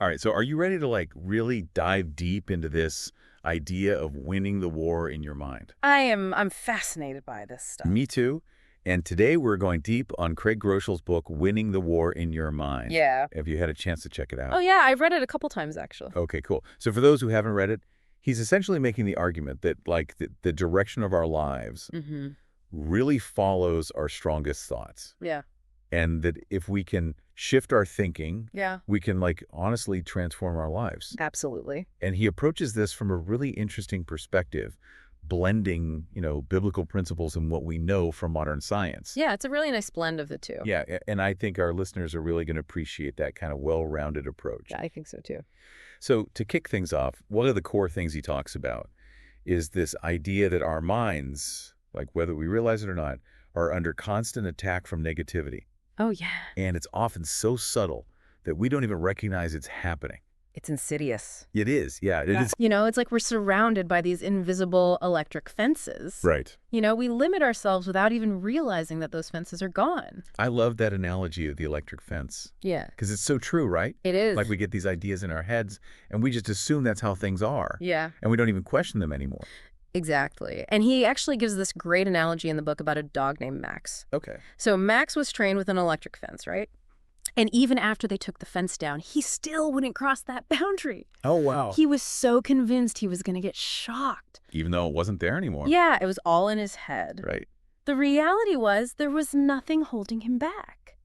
All right, so are you ready to really dive deep into this idea of winning the war in your mind? I'm fascinated by this stuff. Me too. And today we're going deep on Craig Groeschel's book, Winning the War in Your Mind. Yeah. Have you had a chance to check it Oh out? yeah, I've read it a couple times actually. Okay, cool. So for those who haven't read it, he's essentially making the argument that the direction of our lives Mm-hmm. really follows our strongest thoughts. Yeah. And that if we can shift our thinking, Yeah. we can honestly transform our lives. Absolutely. And he approaches this from a really interesting perspective, blending, biblical principles and what we know from modern science. Yeah, it's a really nice blend of the two. Yeah, and I think our listeners are really going to appreciate that kind of well-rounded approach. Yeah, I think so too. So to kick things off, one of the core things he talks about is this idea that our minds, whether we realize it or not, are under constant attack from negativity. Oh yeah. And it's often so subtle that we don't even recognize it's happening. It's insidious. It is, yeah, it is. It's like we're surrounded by these invisible electric fences. Right. We limit ourselves without even realizing that those fences are gone. I love that analogy of the electric fence Yeah. because it's so true, right? It is. We get these ideas in our heads and we just assume that's how things are. Yeah. And we don't even question them anymore. Exactly. And he actually gives this great analogy in the book about a dog named Max. Okay. So Max was trained with an electric fence, right? And even after they took the fence down, he still wouldn't cross that boundary. Oh, wow. He was so convinced he was going to get shocked. Even though it wasn't there anymore. Yeah, it was all in his head. Right. The reality was there was nothing holding him back.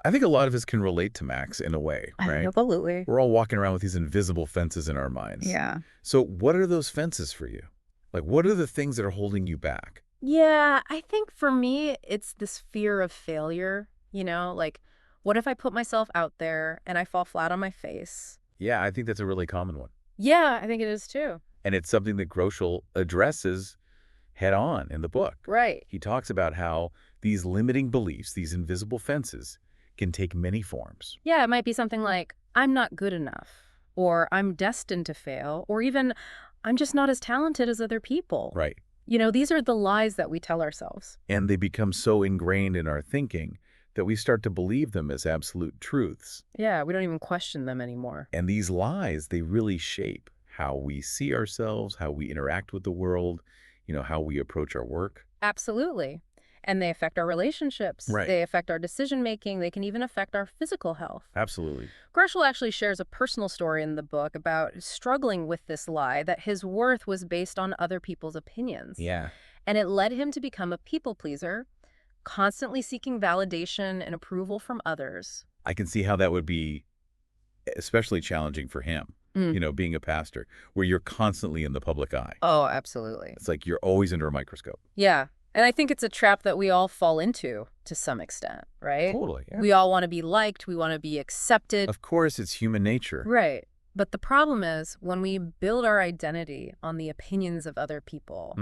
I think a lot of us can relate to Max in a way, right? Absolutely. We're all walking around with these invisible fences in our minds. Yeah. So what are those fences for you? What are the things that are holding you back? Yeah, I think for me, it's this fear of failure, what if I put myself out there and I fall flat on my face? Yeah, I think that's a really common one. Yeah, I think it is too. And it's something that Groeschel addresses head on in the book. Right. He talks about how these limiting beliefs, these invisible fences, can take many forms. Yeah, it might be something like, I'm not good enough, or I'm destined to fail, or even, I'm just not as talented as other people. Right. These are the lies that we tell ourselves. And they become so ingrained in our thinking that we start to believe them as absolute truths. Yeah, we don't even question them anymore. And these lies, they really shape how we see ourselves, how we interact with the world, how we approach our work. Absolutely. And they affect our relationships. Right. They affect our decision-making. They can even affect our physical health. Absolutely. Groeschel actually shares a personal story in the book about struggling with this lie that his worth was based on other people's opinions. Yeah. And it led him to become a people pleaser, constantly seeking validation and approval from others. I can see how that would be especially challenging for him, being a pastor, where you're constantly in the public eye. Oh, absolutely. It's like you're always under a microscope. Yeah. And I think it's a trap that we all fall into to some extent, right? Totally. Yeah. We all want to be liked. We want to be accepted. Of course, it's human nature. Right. But the problem is when we build our identity on the opinions of other people,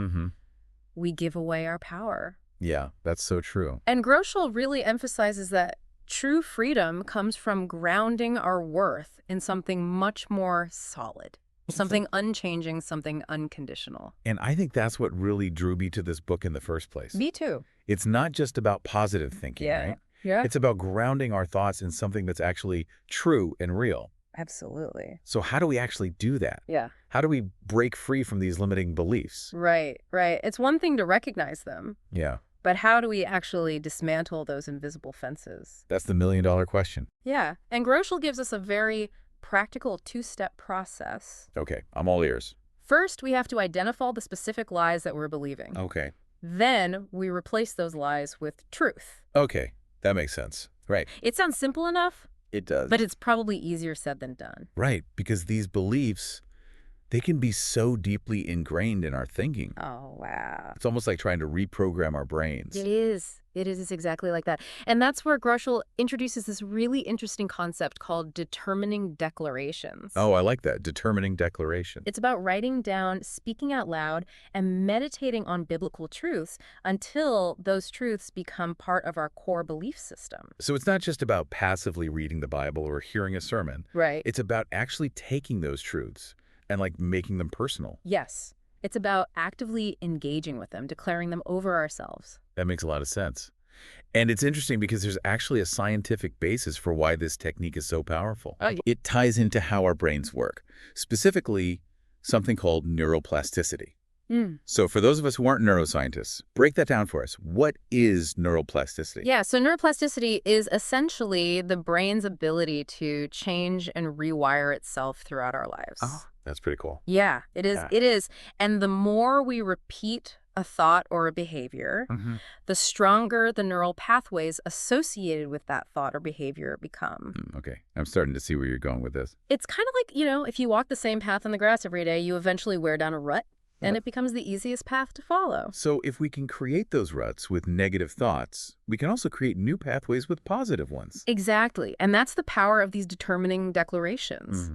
we give away our power. Yeah, that's so true. And Groeschel really emphasizes that true freedom comes from grounding our worth in something much more solid. Something unchanging, something unconditional. And I think that's what really drew me to this book in the first place. Me too. It's not just about positive thinking, right? Yeah. It's about grounding our thoughts in something that's actually true and real. Absolutely. So how do we actually do that? Yeah. How do we break free from these limiting beliefs? Right. It's one thing to recognize them, Yeah. but how do we actually dismantle those invisible fences? That's the million-dollar question. Yeah. And Groeschel gives us a very practical two-step process. Okay, I'm all ears. First, we have to identify the specific lies that we're believing. Okay. Then we replace those lies with truth. Okay, that makes sense. Right. It sounds simple enough, It does. but it's probably easier said than done. Right, because these beliefs, they can be so deeply ingrained in our thinking. Oh, wow. It's almost like trying to reprogram our brains. It is. It's exactly like that. And that's where Groeschel introduces this really interesting concept called determining declarations. Oh, I like that. Determining declaration. It's about writing down, speaking out loud, and meditating on biblical truths until those truths become part of our core belief system. So it's not just about passively reading the Bible or hearing a sermon. Right. It's about actually taking those truths and making them personal. Yes. It's about actively engaging with them, declaring them over ourselves. That makes a lot of sense. And it's interesting because there's actually a scientific basis for why this technique is so powerful. Oh, yeah. It ties into how our brains work, specifically something called neuroplasticity. Mm. So for those of us who aren't neuroscientists, break that down for us. What is neuroplasticity? Yeah, so neuroplasticity is essentially the brain's ability to change and rewire itself throughout our lives. That's pretty cool. Yeah, it is. Yeah. It is. And the more we repeat a thought or a behavior, the stronger the neural pathways associated with that thought or behavior become. Okay, I'm starting to see where you're going with this. It's kind of like, if you walk the same path in the grass every day, you eventually wear down a rut, and it becomes the easiest path to follow. So if we can create those ruts with negative thoughts, we can also create new pathways with positive ones. Exactly. And that's the power of these determining declarations.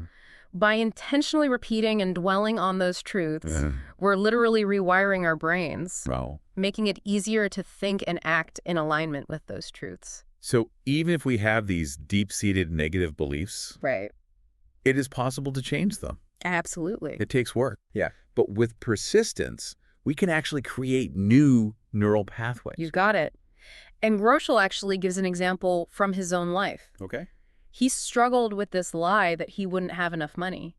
By intentionally repeating and dwelling on those truths, we're literally rewiring our brains, Wow. making it easier to think and act in alignment with those truths. So even if we have these deep-seated negative beliefs, Right. it is possible to change them. Absolutely. It takes work. Yeah. But with persistence, we can actually create new neural pathways. You got it. And Groeschel actually gives an example from his own life. Okay. He struggled with this lie that he wouldn't have enough money.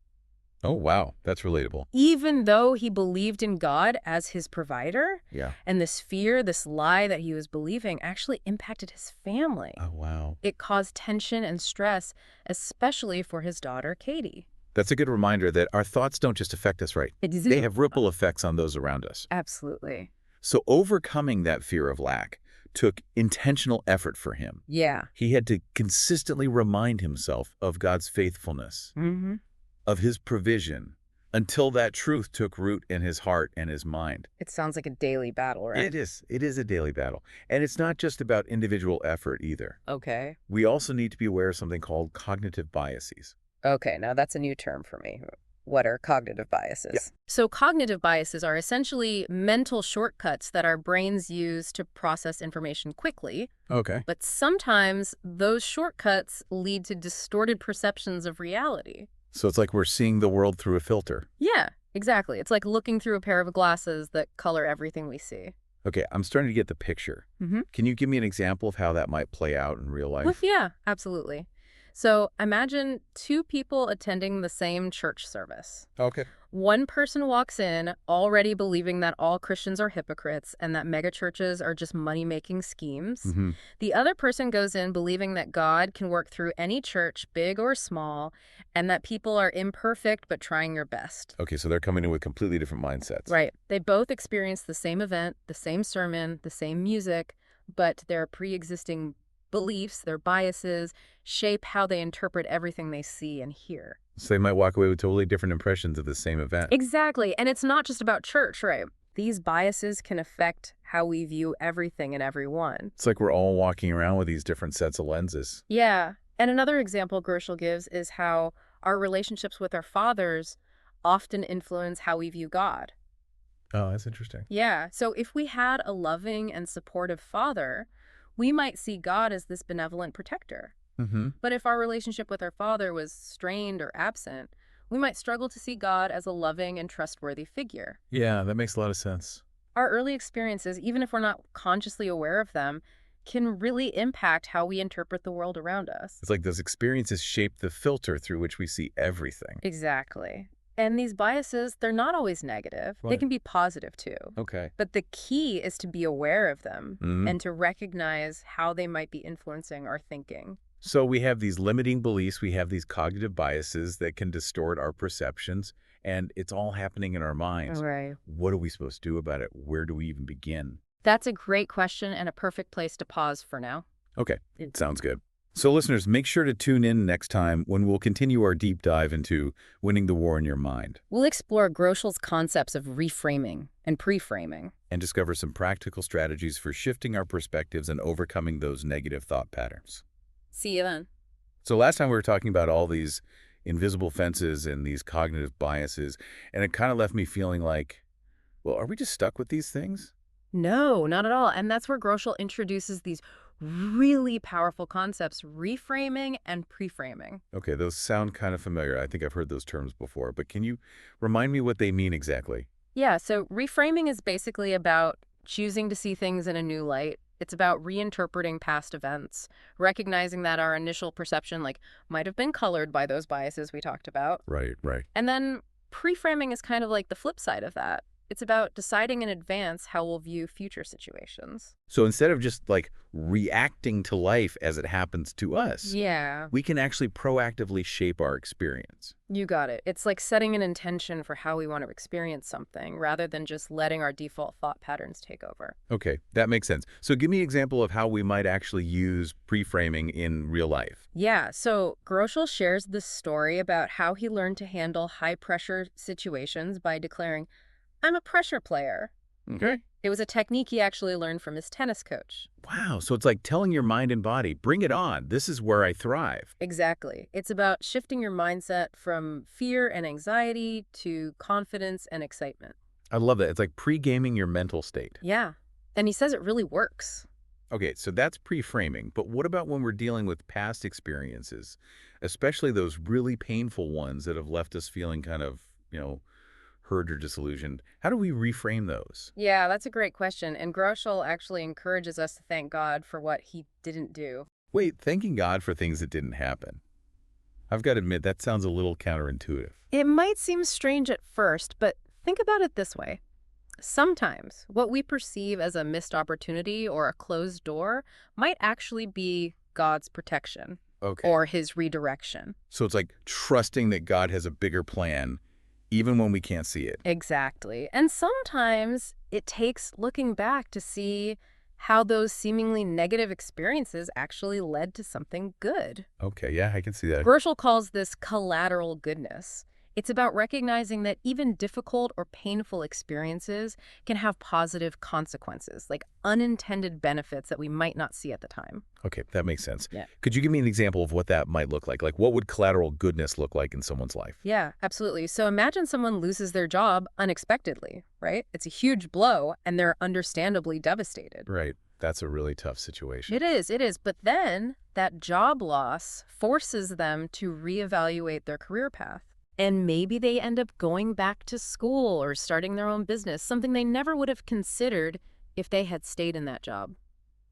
Oh, wow. That's relatable. Even though he believed in God as his provider, Yeah. and this fear, this lie that he was believing actually impacted his family. Oh, wow. It caused tension and stress, especially for his daughter, Katie. That's a good reminder that our thoughts don't just affect us, right? They have ripple effects on those around us. Absolutely. So overcoming that fear of lack took intentional effort for him. Yeah. He had to consistently remind himself of God's faithfulness, of his provision, until that truth took root in his heart and his mind. It sounds like a daily battle, right? It is. It is a daily battle. And it's not just about individual effort either. Okay. We also need to be aware of something called cognitive biases. Okay, now that's a new term for me. What are cognitive biases? Yeah. So cognitive biases are essentially mental shortcuts that our brains use to process information quickly. Okay. But sometimes those shortcuts lead to distorted perceptions of reality. So it's like we're seeing the world through a filter. Yeah, exactly. It's like looking through a pair of glasses that color everything we see. Okay, I'm starting to get the picture. Can you give me an example of how that might play out in real life? Well, yeah, absolutely. So imagine two people attending the same church service. Okay. One person walks in already believing that all Christians are hypocrites and that megachurches are just money-making schemes. The other person goes in believing that God can work through any church, big or small, and that people are imperfect but trying their best. Okay, so they're coming in with completely different mindsets. Right. They both experience the same event, the same sermon, the same music, but their pre-existing beliefs, their biases, shape how they interpret everything they see and hear. So they might walk away with totally different impressions of the same event. Exactly. And it's not just about church, right? These biases can affect how we view everything and everyone. It's like we're all walking around with these different sets of lenses. Yeah. And another example Groeschel gives is how our relationships with our fathers often influence how we view God. Oh, that's interesting. Yeah. So if we had a loving and supportive father, we might see God as this benevolent protector. But if our relationship with our father was strained or absent, we might struggle to see God as a loving and trustworthy figure. Yeah, that makes a lot of sense. Our early experiences, even if we're not consciously aware of them, can really impact how we interpret the world around us. It's like those experiences shape the filter through which we see everything. Exactly. And these biases, they're not always negative. They can be positive too. Okay. But the key is to be aware of them and to recognize how they might be influencing our thinking. So we have these limiting beliefs, we have these cognitive biases that can distort our perceptions, and it's all happening in our minds. Right. What are we supposed to do about it? Where do we even begin? That's a great question and a perfect place to pause for now. Okay, sounds good. So listeners, make sure to tune in next time when we'll continue our deep dive into winning the war in your mind. We'll explore Groeschel's concepts of reframing and pre-framing. And discover some practical strategies for shifting our perspectives and overcoming those negative thought patterns. See you then. So last time we were talking about all these invisible fences and these cognitive biases, and it kind of left me feeling like, well, are we just stuck with these things? No, not at all. And that's where Groeschel introduces these really powerful concepts, reframing and pre-framing. Okay, those sound kind of familiar. I think I've heard those terms before, but can you remind me what they mean exactly? Yeah, so reframing is basically about choosing to see things in a new light. It's about reinterpreting past events, recognizing that our initial perception, might have been colored by those biases we talked about. Right, right. And then pre-framing is kind of like the flip side of that. It's about deciding in advance how we'll view future situations. So instead of just reacting to life as it happens to us, Yeah, we can actually proactively shape our experience. you got it. It's like setting an intention for how we want to experience something rather than just letting our default thought patterns take over. Okay, that makes sense. So give me an example of how we might actually use pre-framing in real life. Yeah, so Groeschel shares this story about how he learned to handle high-pressure situations by declaring, "I'm a pressure player." Okay. It was a technique he actually learned from his tennis coach. Wow, so it's like telling your mind and body, bring it on. This is where I thrive. Exactly. It's about shifting your mindset from fear and anxiety to confidence and excitement. I love that. It's like pre-gaming your mental state. Yeah, and he says it really works. Okay, so that's pre-framing, but what about when we're dealing with past experiences, especially those really painful ones that have left us feeling kind of, hurt or disillusioned? How do we reframe those? Yeah, that's a great question, and Groeschel actually encourages us to thank God for what he didn't do. Wait, thanking God for things that didn't happen. I've got to admit, that sounds a little counterintuitive. It might seem strange at first, but think about it this way. Sometimes what we perceive as a missed opportunity or a closed door might actually be God's protection Okay. or his redirection. So it's like trusting that God has a bigger plan, even when we can't see it. Exactly. And sometimes it takes looking back to see how those seemingly negative experiences actually led to something good. Okay, yeah, I can see that. Groeschel calls this collateral goodness. It's about recognizing that even difficult or painful experiences can have positive consequences, like unintended benefits that we might not see at the time. Okay, that makes sense. Yeah. Could you give me an example of what that might look like? Like, what would collateral goodness look like in someone's life? Yeah, absolutely. So imagine someone loses their job unexpectedly, right? It's a huge blow, and they're understandably devastated. Right. That's a really tough situation. It is. But then that job loss forces them to reevaluate their career path. And maybe they end up going back to school or starting their own business, something they never would have considered if they had stayed in that job.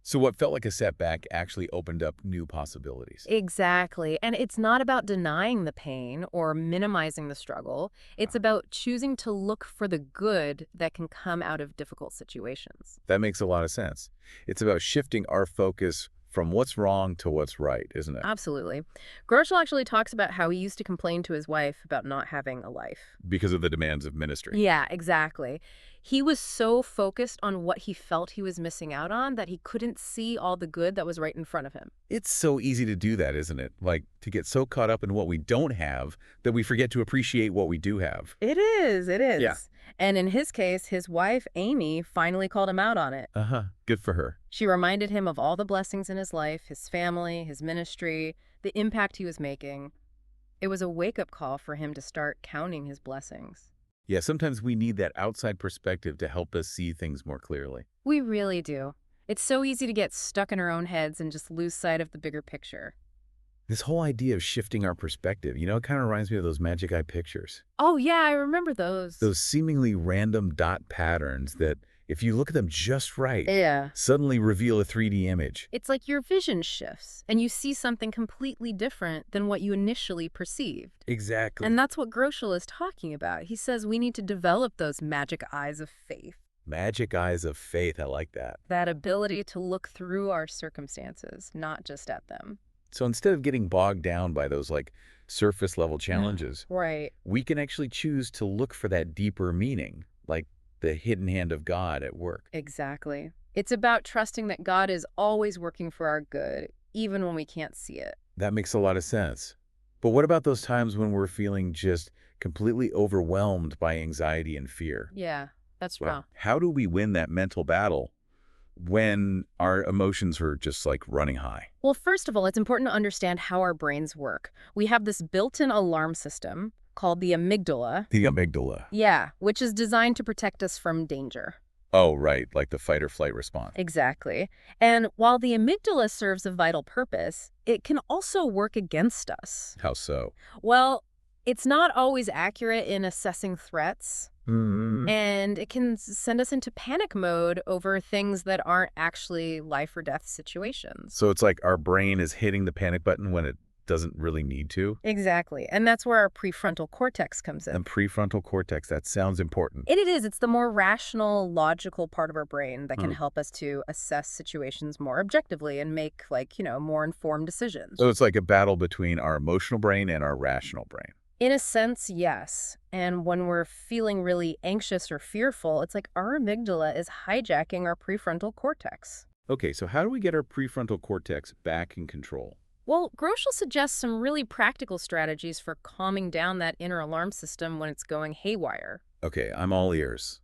So what felt like a setback actually opened up new possibilities. Exactly. And it's not about denying the pain or minimizing the struggle. It's about choosing to look for the good that can come out of difficult situations. That makes a lot of sense. It's about shifting our focus from what's wrong to what's right, isn't it? Absolutely. Groeschel actually talks about how he used to complain to his wife about not having a life. Because of the demands of ministry. Yeah, exactly. He was so focused on what he felt he was missing out on that he couldn't see all the good that was right in front of him. It's so easy to do that, isn't it? Like, to get so caught up in what we don't have that we forget to appreciate what we do have. It is. Yeah. And in his case, his wife, Amy, finally called him out on it. Uh-huh. Good for her. She reminded him of all the blessings in his life, his family, his ministry, the impact he was making. It was a wake-up call for him to start counting his blessings. Yeah, sometimes we need that outside perspective to help us see things more clearly. We really do. It's so easy to get stuck in our own heads and just lose sight of the bigger picture. This whole idea of shifting our perspective, it kind of reminds me of those magic eye pictures. Oh, yeah, I remember those. Those seemingly random dot patterns that, if you look at them just right, Yeah. suddenly reveal a 3D image. It's like your vision shifts, and you see something completely different than what you initially perceived. Exactly. And that's what Groeschel is talking about. He says we need to develop those magic eyes of faith. Magic eyes of faith, I like that. That ability to look through our circumstances, not just at them. So instead of getting bogged down by those surface level challenges, Right. we can actually choose to look for that deeper meaning, like the hidden hand of God at work. Exactly. It's about trusting that God is always working for our good, even when we can't see it. That makes a lot of sense. But what about those times when we're feeling just completely overwhelmed by anxiety and fear? Yeah, that's Well, wrong. how do we win that mental battle when our emotions are just running high? Well, first of all, it's important to understand how our brains work. We have this built-in alarm system called the amygdala. The amygdala. Yeah, which is designed to protect us from danger. Oh, right, like the fight or flight response. Exactly. And while the amygdala serves a vital purpose, it can also work against us. How so? Well, It's not always accurate in assessing threats, Mm. and it can send us into panic mode over things that aren't actually life or death situations. So it's like our brain is hitting the panic button when it doesn't really need to. Exactly. And that's where our prefrontal cortex comes in. And prefrontal cortex, that sounds important. It is. It's the more rational, logical part of our brain that can Hmm. help us to assess situations more objectively and make, more informed decisions. So it's like a battle between our emotional brain and our rational brain. In a sense, yes. And when we're feeling really anxious or fearful, it's like our amygdala is hijacking our prefrontal cortex. Okay, so how do we get our prefrontal cortex back in control? Well, Groeschel suggests some really practical strategies for calming down that inner alarm system when it's going haywire. Okay, I'm all ears.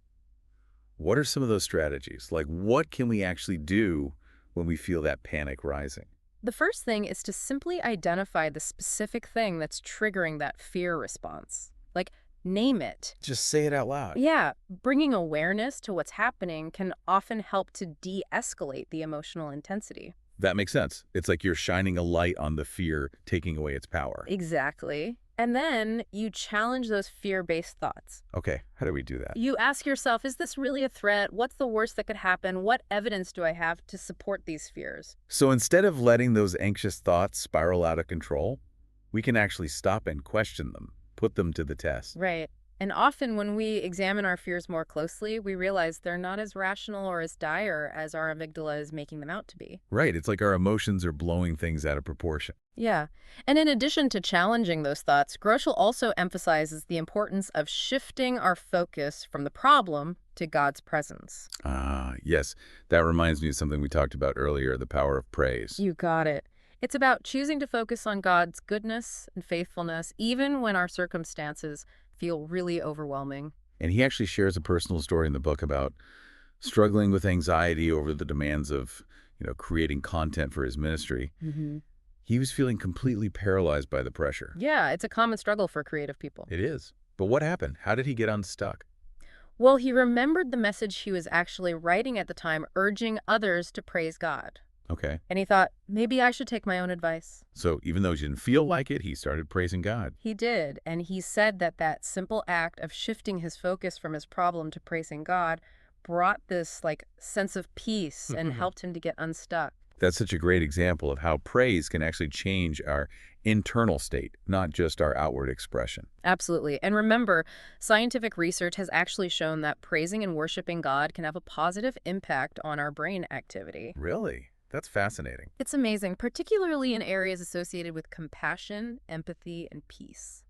What are some of those strategies? Like, what can we actually do when we feel that panic rising? The first thing is to simply identify the specific thing that's triggering that fear response. Like, name it. Just say it out loud. Yeah, bringing awareness to what's happening can often help to de-escalate the emotional intensity. That makes sense. It's like you're shining a light on the fear, taking away its power. Exactly. And then you challenge those fear-based thoughts. Okay, how do we do that? You ask yourself, is this really a threat? What's the worst that could happen? What evidence do I have to support these fears? So instead of letting those anxious thoughts spiral out of control, we can actually stop and question them, put them to the test. Right. And often when we examine our fears more closely, we realize they're not as rational or as dire as our amygdala is making them out to be. Right, it's like our emotions are blowing things out of proportion. Yeah. And in addition to challenging those thoughts, Groeschel also emphasizes the importance of shifting our focus from the problem to God's presence. Ah, yes, that reminds me of something we talked about earlier, the power of praise. You got it. It's about choosing to focus on God's goodness and faithfulness, even when our circumstances feel really overwhelming. And he actually shares a personal story in the book about struggling with anxiety over the demands of, creating content for his ministry. Hmm. He was feeling completely paralyzed by the pressure. Yeah, it's a common struggle for creative people. It is. But what happened? How did he get unstuck? Well, he remembered the message he was actually writing at the time, urging others to praise God. Okay. And he thought, maybe I should take my own advice. So even though he didn't feel like it, he started praising God. He did, and he said that that simple act of shifting his focus from his problem to praising God brought this sense of peace and helped him to get unstuck. That's such a great example of how praise can actually change our internal state, not just our outward expression. Absolutely. And remember, scientific research has actually shown that praising and worshiping God can have a positive impact on our brain activity. Really? That's fascinating. It's amazing, particularly in areas associated with compassion, empathy, and peace.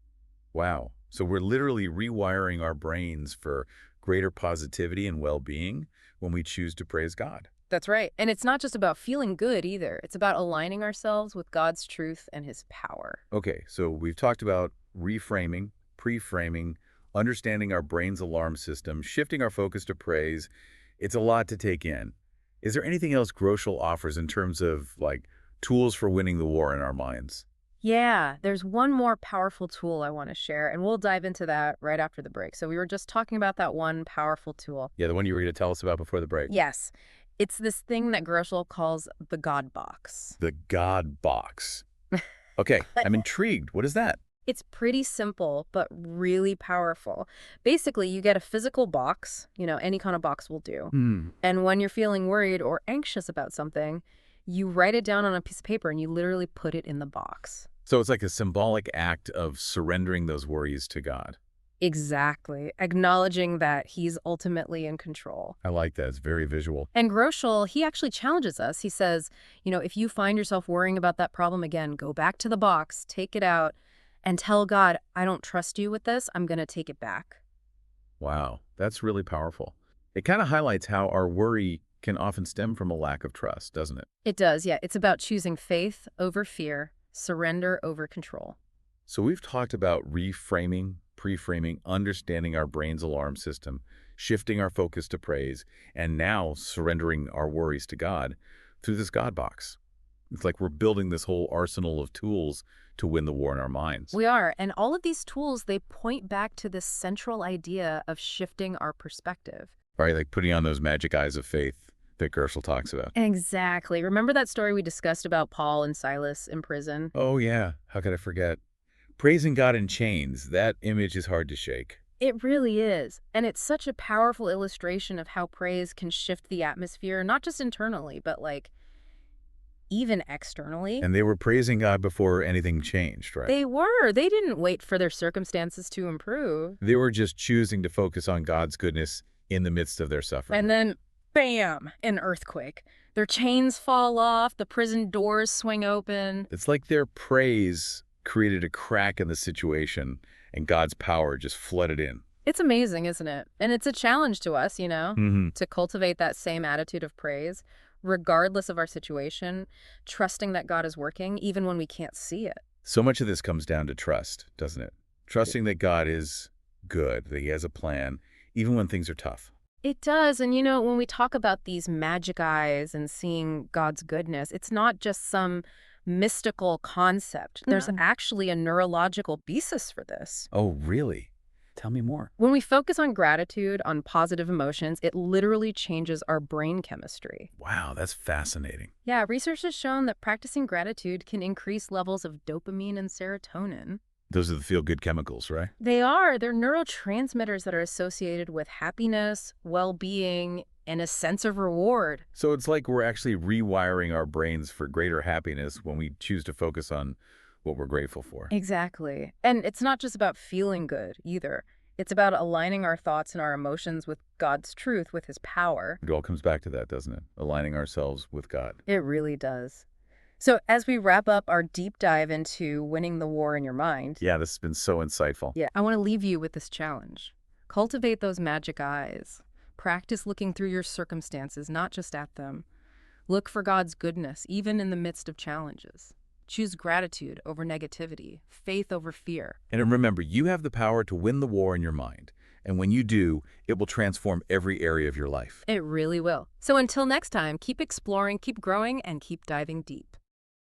Wow. So we're literally rewiring our brains for greater positivity and well-being when we choose to praise God. That's right. And it's not just about feeling good either. It's about aligning ourselves with God's truth and his power. Okay, so we've talked about reframing, pre-framing, understanding our brain's alarm system, shifting our focus to praise. It's a lot to take in. Is there anything else Groeschel offers in terms of, tools for winning the war in our minds? Yeah, there's one more powerful tool I want to share, and we'll dive into that right after the break. So we were just talking about that one powerful tool. Yeah, the one you were going to tell us about before the break. Yes, it's this thing that Groeschel calls the God box. The God box. Okay, I'm intrigued. What is that? It's pretty simple, but really powerful. Basically, you get a physical box, any kind of box will do. And when you're feeling worried or anxious about something, you write it down on a piece of paper and you literally put it in the box. So it's like a symbolic act of surrendering those worries to God. Exactly. Acknowledging that he's ultimately in control. I like that. It's very visual. And Groeschel, he actually challenges us. He says, if you find yourself worrying about that problem again, go back to the box, take it out, and tell God, I don't trust you with this. I'm going to take it back. Wow, that's really powerful. It kind of highlights how our worry can often stem from a lack of trust, doesn't it? It does, yeah. It's about choosing faith over fear, surrender over control. So we've talked about reframing, pre-framing, understanding our brain's alarm system, shifting our focus to praise, and now surrendering our worries to God through this God box. It's like we're building this whole arsenal of tools to win the war in our minds. We are. And all of these tools, they point back to this central idea of shifting our perspective. Right, like putting on those magic eyes of faith that Groeschel talks about. Exactly. Remember that story we discussed about Paul and Silas in prison? Oh, yeah. How could I forget? Praising God in chains, that image is hard to shake. It really is. And it's such a powerful illustration of how praise can shift the atmosphere, not just internally, but like even externally. And they were praising God before anything changed, right? They were. They didn't wait for their circumstances to improve. They were just choosing to focus on God's goodness in the midst of their suffering. And then, bam, an earthquake. Their chains fall off, the prison doors swing open. It's like their praise created a crack in the situation, and God's power just flooded in. It's amazing, isn't it? And it's a challenge to us, Mm-hmm. to cultivate that same attitude of praise, regardless of our situation, trusting that God is working, even when we can't see it. So much of this comes down to trust, doesn't it? Trusting that God is good, that he has a plan, even when things are tough. It does. And when we talk about these magic eyes and seeing God's goodness, it's not just some mystical concept. There's actually a neurological basis for this. Oh, really? Tell me more. When we focus on gratitude, on positive emotions, it literally changes our brain chemistry. Wow, that's fascinating. Yeah, research has shown that practicing gratitude can increase levels of dopamine and serotonin. Those are the feel-good chemicals, right? They are. They're neurotransmitters that are associated with happiness, well-being, and a sense of reward. So it's like we're actually rewiring our brains for greater happiness when we choose to focus on what we're grateful for. Exactly. And it's not just about feeling good either. It's about aligning our thoughts and our emotions with God's truth, with his power. It all comes back to that, doesn't it? Aligning ourselves with God. It really does. So as we wrap up our deep dive into winning the war in your mind, Yeah, this has been so insightful. I want to leave you with this challenge. Cultivate those magic eyes. Practice looking through your circumstances, not just at them. Look for God's goodness, even in the midst of challenges. Choose gratitude over negativity, faith over fear. And remember, you have the power to win the war in your mind. And when you do, it will transform every area of your life. It really will. So until next time, keep exploring, keep growing, and keep diving deep.